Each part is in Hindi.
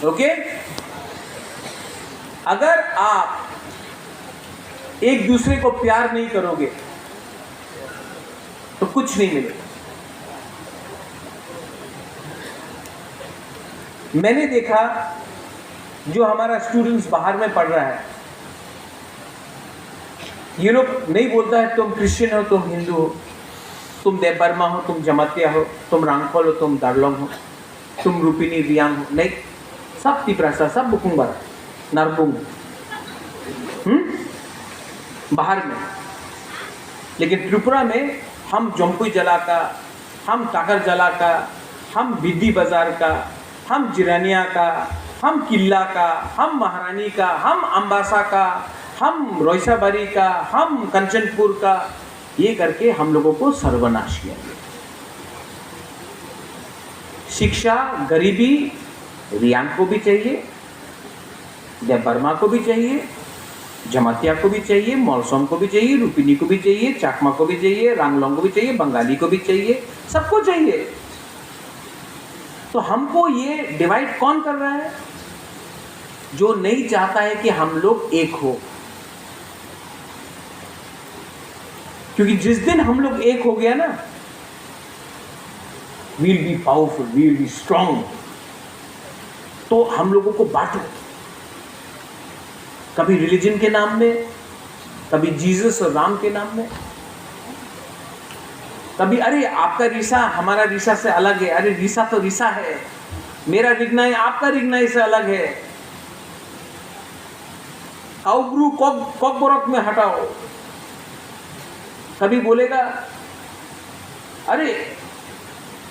ओके? अगर आप एक दूसरे को प्यार नहीं करोगे तो कुछ नहीं मिलेगा। मैंने देखा जो हमारा स्टूडेंट्स बाहर में पढ़ रहा है, ये लोग नहीं बोलता है तुम क्रिश्चियन हो, तुम हिंदू हो, तुम देवबर्मा हो, तुम जमातिया हो, तुम रांगखोल हो, तुम दार्लोंग हो, तुम रूपिनी रियांग हो, नहीं, सब तिपरासा, सब बुकुंबर नारपुंग बाहर में। लेकिन त्रिपुरा में हम जोम्पुई जला का, हम टाकर जला का, हम बिद्दी बाजार का, हम जिरानिया का, हम किला का, हम महारानी का, हम अम्बासा का, हम रोइसाबारी का, हम कंचनपुर का, ये करके हम लोगों को सर्वनाश किया। शिक्षा, गरीबी रियांग को भी चाहिए, देवबर्मा को भी चाहिए, जमातिया को भी चाहिए, मौलसोम को भी चाहिए, रूपिनी को भी चाहिए, चाकमा को भी चाहिए, रांगलोंग को भी चाहिए, बंगाली को भी चाहिए, सबको चाहिए। तो हमको ये डिवाइड कौन कर रहा है? जो नहीं चाहता है कि हम लोग एक हो। क्योंकि जिस दिन हम लोग एक हो गया ना, we'll be powerful, we'll be strong. तो हम लोगों को बांटो, कभी रिलीजन के नाम में, कभी जीसस और राम के नाम में, कभी अरे आपका रीसा हमारा रीसा से अलग है, अरे रीसा तो रीसा है, मेरा रिग्नाई आपका रिग्नाई से अलग है, काउब्रू कॉकबोरक में हटाओ। कभी बोलेगा अरे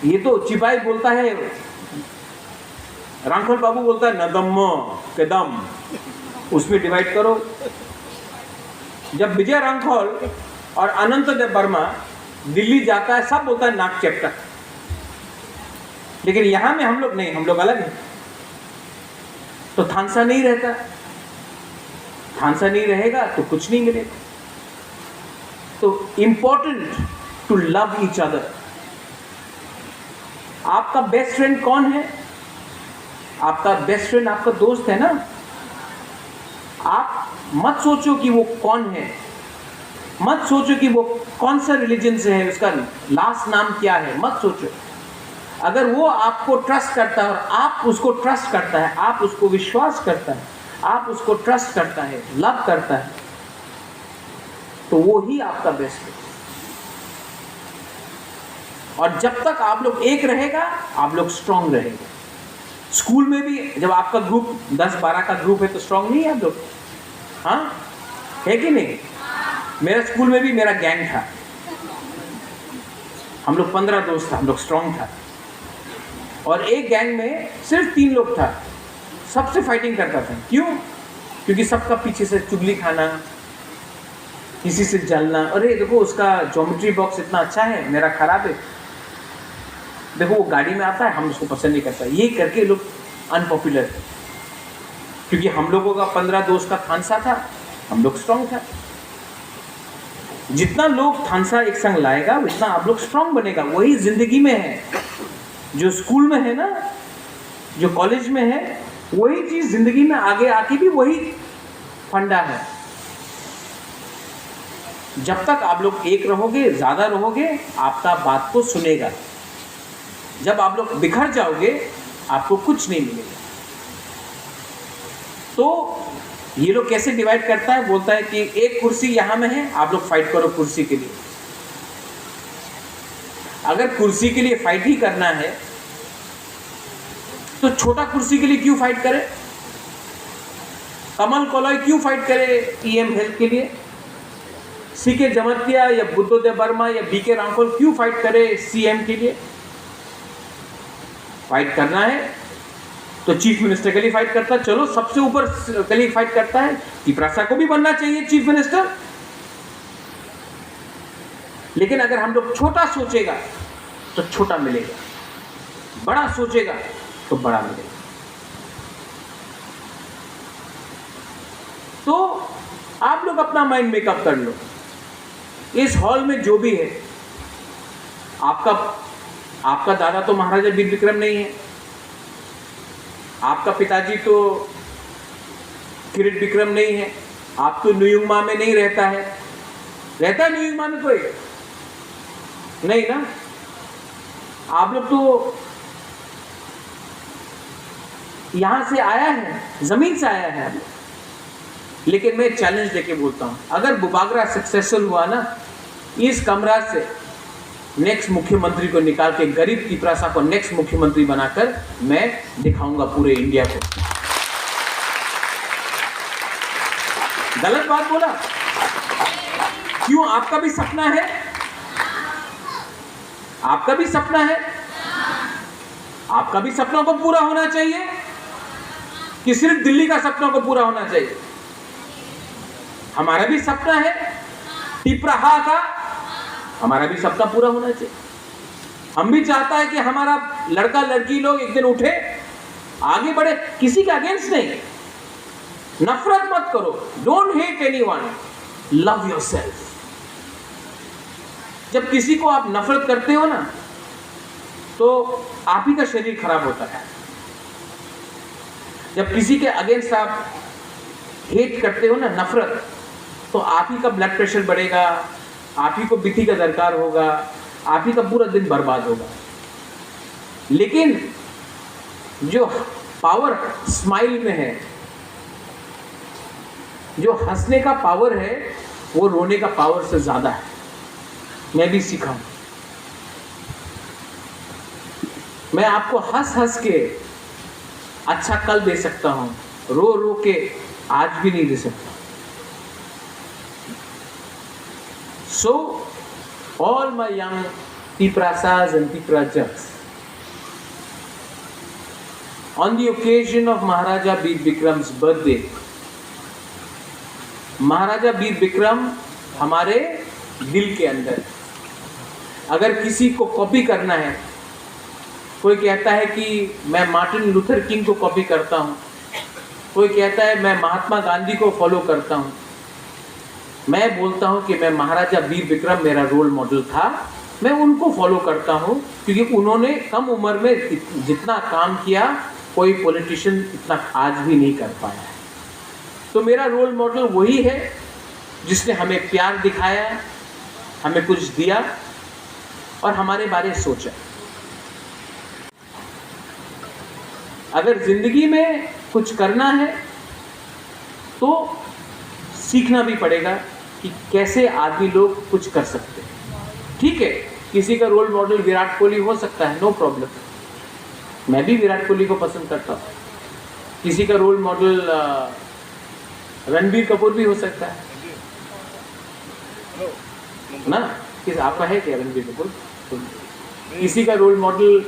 ये तो चिपाई बोलता है, रांखोल बाबू बोलता है नदम्म के दम, उसमें डिवाइड करो। जब विजय रांखोल और अनंत देवबर्मा दिल्ली जाता है, सब बोलता है नाक चैप्टर, लेकिन यहां में हम लोग नहीं, हम लोग अलग हैं। तो थानसा नहीं रहता, थानसा नहीं रहेगा तो कुछ नहीं मिलेगा। तो important to love each other. आपका बेस्ट फ्रेंड कौन है? आपका बेस्ट फ्रेंड आपका दोस्त है ना। आप मत सोचो कि वो कौन है, मत सोचो कि वो कौन सा रिलीजन से है, उसका लास्ट नाम क्या है, मत सोचो। अगर वो आपको ट्रस्ट करता है और आप उसको ट्रस्ट करता है, आप उसको विश्वास करता है, आप उसको ट्रस्ट करता है, लव करता है, तो वो ही आपका बेस्ट है। और जब तक आप लोग एक रहेगा, आप लोग स्ट्रांग रहेंगे। स्कूल में भी जब आपका ग्रुप 10-12 का ग्रुप है तो स्ट्रांग नहीं है आप लोग? हाँ, है कि नहीं? मेरा स्कूल में भी मेरा गैंग था, हम लोग 15 दोस्त था, हम लोग स्ट्रांग था। और एक गैंग में सिर्फ 3 लोग था, सबसे फाइटिंग करता था। क्यों? क्योंकि सबका पीछे से चुगली खाना, किसी से जलना, अरे देखो उसका ज्योमेट्री बॉक्स इतना अच्छा है, मेरा खराब है, देखो वो गाड़ी में आता है, हम उसको पसंद नहीं करता। ये करके लोग अनपॉपुलर थे। क्योंकि हम लोगों का 15 दोस्त का थानसा था, हम लोग स्ट्रांग था। जितना लोग थानसा एक संग लाएगा उतना आप लोग स्ट्रांग बनेगा। वही जिंदगी में है, जो स्कूल में है ना, जो कॉलेज में है, वही चीज जिंदगी में आगे आके भी वही फंडा है। जब तक आप लोग एक रहोगे, ज्यादा रहोगे, आपका बात को सुनेगा। जब आप लोग बिखर जाओगे, आपको कुछ नहीं मिलेगा। तो ये लोग कैसे डिवाइड करता है? बोलता है कि एक कुर्सी यहां में है, आप लोग फाइट करो कुर्सी के लिए। अगर कुर्सी के लिए फाइट ही करना है तो छोटा कुर्सी के लिए क्यों फाइट करे? कमल कोलॉय क्यों फाइट करे पीएम हेल्थ के लिए? सीके जमातिया या बुद्धो देवबर्मा या बीके रांखोल क्यों फाइट करे सीएम के लिए? फाइट करना है तो चीफ मिनिस्टर के लिए फाइट करता है। चलो सबसे ऊपर के लिए फाइट करता है, तिपरासा को भी बनना चाहिए चीफ मिनिस्टर। लेकिन अगर हम लोग छोटा सोचेगा तो छोटा मिलेगा, बड़ा सोचेगा तो बड़ा मिलेगा। तो आप लोग अपना माइंड मेकअप कर लो। इस हॉल में जो भी है, आपका दादा तो महाराजा वीर विक्रम नहीं है, आपका पिताजी तो किरीट विक्रम नहीं है, आप तो न्यूयुमा में नहीं रहता है। रहता है न्यूयुमा में कोई? नहीं ना। आप लोग तो यहां से आया है, जमीन से आया है। लेकिन मैं चैलेंज देके बोलता हूं, अगर बुबागरा सक्सेसफुल हुआ ना, इस कमरा से नेक्स्ट मुख्यमंत्री को निकाल के गरीब तिपरासा को नेक्स्ट मुख्यमंत्री बनाकर मैं दिखाऊंगा पूरे इंडिया को। गलत बात बोला? क्यों? आपका भी सपना है? आपका भी सपना है? आपका भी सपनों को पूरा होना चाहिए कि सिर्फ दिल्ली का सपनों को पूरा होना चाहिए? हमारा भी सपना है टिपराहा का, हमारा भी सपना पूरा होना चाहिए। हम भी चाहता है कि हमारा लड़का लड़की लोग एक दिन उठे, आगे बढ़े, किसी के अगेंस्ट नहीं। नफरत मत करो, don't hate anyone, love yourself. जब किसी को आप नफरत करते हो ना, तो आप ही का शरीर खराब होता है। जब किसी के अगेंस्ट आप हेट करते हो ना, नफरत, तो आप ही का ब्लड प्रेशर बढ़ेगा, आप ही को बीपी का दरकार होगा, आप ही का पूरा दिन बर्बाद होगा। लेकिन जो पावर स्माइल में है, जो हंसने का पावर है, वो रोने का पावर से ज्यादा है। मैं भी सीखा हूं। मैं आपको हंस हंस के अच्छा कल दे सकता हूं, रो रो के आज भी नहीं दे सकता। So, all my young Tiprasas and Tiprajas, on the occasion of Maharaja Veer Bikram's birthday, Maharaja Bir Vikram हमारे दिल के अंदर। अगर किसी को कॉपी करना है, कोई कहता है कि मैं मार्टिन लूथर किंग को कॉपी करता हूँ, कोई कहता है मैं महात्मा गांधी को फॉलो करता हूँ, मैं बोलता हूँ कि मैं महाराजा वीर विक्रम मेरा रोल मॉडल था, मैं उनको फॉलो करता हूँ, क्योंकि उन्होंने कम उम्र में जितना काम किया कोई पॉलिटिशियन इतना आज भी नहीं कर पाया है। तो मेरा रोल मॉडल वही है जिसने हमें प्यार दिखाया, हमें कुछ दिया और हमारे बारे में सोचा। अगर जिंदगी में कुछ करना है तो सीखना भी पड़ेगा कि कैसे आदमी लोग कुछ कर सकते हैं। ठीक है, किसी का रोल मॉडल विराट कोहली हो सकता है, नो प्रॉब्लम, मैं भी विराट कोहली को पसंद करता हूँ। किसी का रोल मॉडल रणबीर कपूर भी हो सकता है ना। आपका है क्या रणबीर कपूर? किसी का रोल मॉडल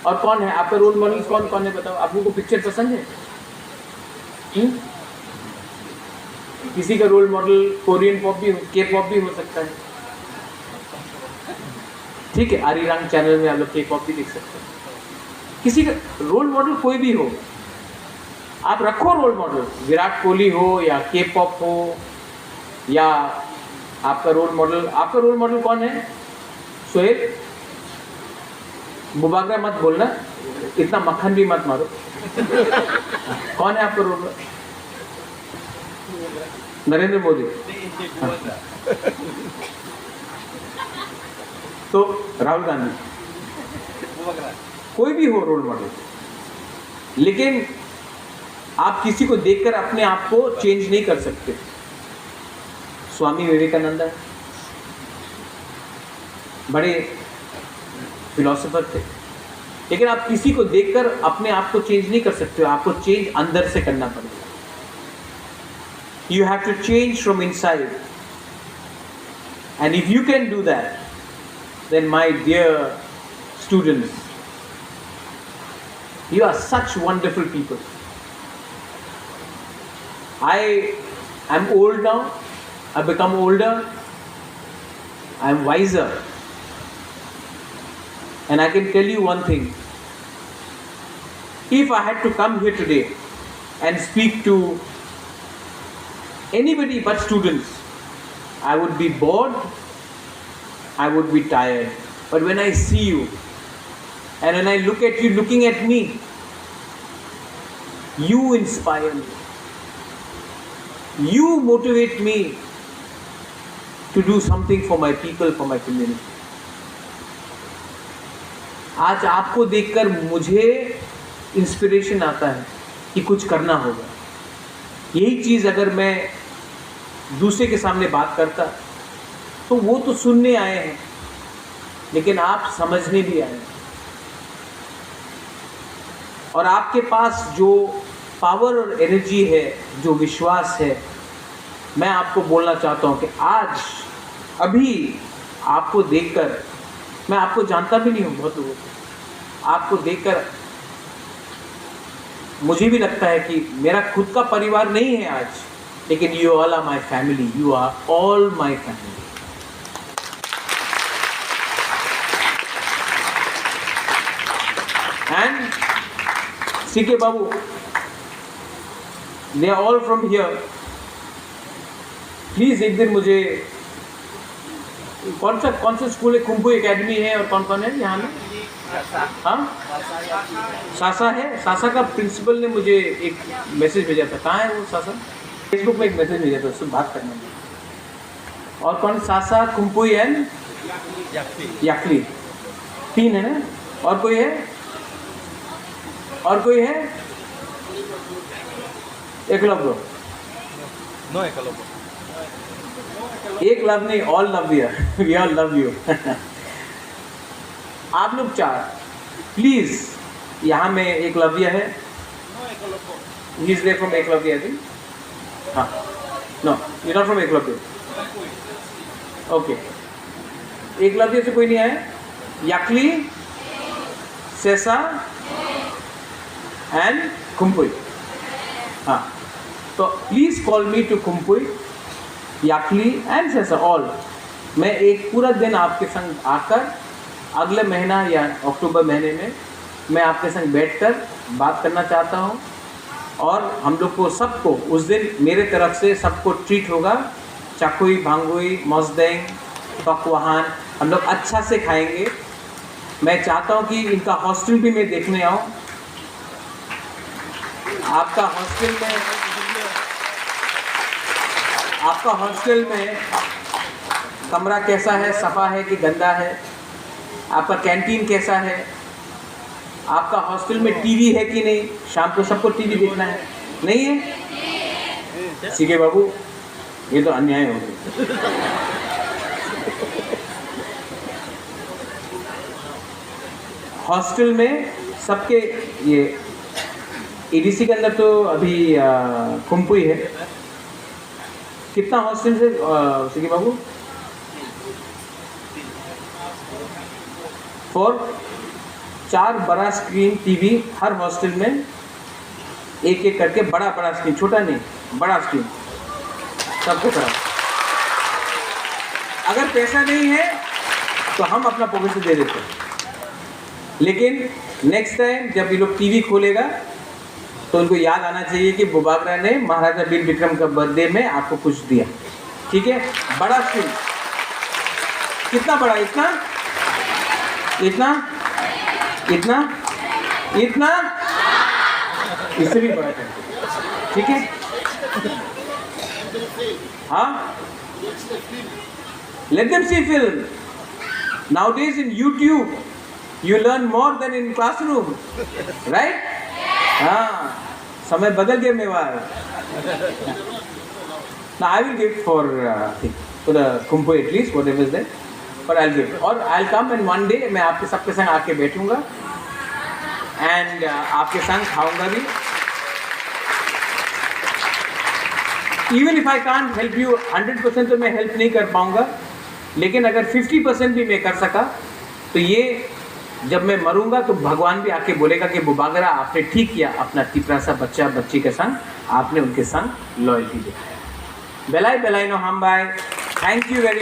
और कौन है? आपका रोल मॉडल कौन कौन है बताओ? आप लोगों को पिक्चर पसंद है? किसी का रोल मॉडल कोरियन पॉप भी, के पॉप भी हो सकता है। ठीक है, आरिरंग चैनल में आप लोग के पॉप भी देख सकते हैं। किसी का रोल मॉडल कोई भी हो, आप रखो रोल मॉडल, विराट कोहली हो या के पॉप हो, या आपका रोल मॉडल कौन है? सोहेल, बुबागरा मत बोलना, इतना मक्खन भी मत मारो। कौन है आपका रोल मॉडल? नरेंद्र मोदी। तो राहुल गांधी, कोई भी हो रोल मॉडल, लेकिन आप किसी को देखकर अपने आप को चेंज नहीं कर सकते। स्वामी विवेकानंद बड़े फिलोसोफर थे, लेकिन आप किसी को देखकर अपने आप को चेंज नहीं कर सकते हो, आपको चेंज अंदर से करना पड़ेगा। You have to change from inside, and if you can do that, then my dear students, you are such wonderful people. I am old now, I've become older, I am wiser, and I can tell you one thing. If I had to come here today and speak to anybody but students, I would be bored, I would be tired. But when I see you, and when I look at you looking at me, You inspire me. You motivate me to do something for my people, for my community. आज आपको देखकर मुझे इंस्पिरेशन आता है कि कुछ करना होगा. यही चीज़ अगर मैं दूसरे के सामने बात करता तो वो तो सुनने आए हैं, लेकिन आप समझने भी आए हैं. और आपके पास जो पावर और एनर्जी है, जो विश्वास है, मैं आपको बोलना चाहता हूँ कि आज अभी आपको देखकर, मैं आपको जानता भी नहीं हूँ बहुत लोगों को, आपको देखकर मुझे भी लगता है कि मेरा खुद का परिवार नहीं है आज, लेकिन you all are my family, you are all my family. And CK Babu, they are all from here. Please एक दिन मुझे, कौन सा स्कूल है, कुंभू एकेडमी है, और कौन कौन है यहाँ में? हाँ, सासा है. सासा का प्रिंसिपल ने मुझे एक मैसेज भेजा था. कहाँ है वो सासा? फेसबुक में एक मैसेज भेजा था, उससे बात करना है. और कौन? सासा, कुंभू एंड याकली, 3 है ना? और कोई है? और कोई है? एकलव्य. नो एकलव्य. एक लव नहीं, all love you. We all love you. आप लोग 4 प्लीज. यहाँ में एकलव्य है. He is there from Eklavya, I think. हाँ, no, you not from Eklavya. Okay, Eklavya से कोई नहीं आया. याकली, सेसा एंड कुंपुई. हाँ, तो please call me to Kumpui, याकली एंड सेसा ऑल. मैं एक पूरा दिन आपके संग आकर अगले महीना या अक्टूबर महीने में मैं आपके संग बैठकर बात करना चाहता हूँ. और हम लोग को सबको उस दिन मेरे तरफ से सबको ट्रीट होगा. चाकुई, भांगुई, मौजदेंग, पकवान हम लोग अच्छा से खाएंगे. मैं चाहता हूँ कि इनका हॉस्टल भी मैं देखने आऊँ. आपका हॉस्टल में कमरा कैसा है, सफ़ा है कि गंदा है? आपका कैंटीन कैसा है? आपका हॉस्टल में टीवी है कि नहीं? शाम को सबको टीवी देखना है, नहीं है? सीके बाबू, ये तो अन्याय हो गया. हॉस्टल में सबके, ये एडीसी के अंदर तो अभी कुंपुई है. कितना हॉस्टल से सीके बाबू? 4 बड़ा स्क्रीन टीवी हर हॉस्टल में, एक एक करके. बड़ा स्क्रीन, छोटा नहीं, बड़ा स्क्रीन सबको करा. अगर पैसा नहीं है तो हम अपना पॉकेट से दे देते हैं, लेकिन नेक्स्ट टाइम जब ये लोग टीवी खोलेगा तो उनको याद आना चाहिए कि बुबागरा ने महाराजा बीर विक्रम का बर्थडे में आपको कुछ दिया. ठीक है? बड़ा स्क्रीन. कितना बड़ा? इतना, इतना, इतना, इतना, इससे भी बड़ा है. ठीक है? हाँ, let them see film. Nowadays in YouTube you learn more than in classroom, right? हाँ, समय बदल गया Mewar. Now I will give for the Kumphu at least whatever is there, but I'll give. और I'll come and one day मैं आपके सबके संग आके बैठूंगा and आपके संग खाऊंगा भी. Even if I can't help you 100% तो मैं help नहीं कर पाऊंगा, लेकिन अगर 50% भी मैं कर सका तो ये जब मैं मरूंगा तो भगवान भी आके बोलेगा कि बुबागरा आपने ठीक किया, अपना टिपरा सा बच्चा बच्ची के संग आपने उनके संग लॉयल्टी दिखाया. बेलाई बेलाई नो हम बाय. Thank you very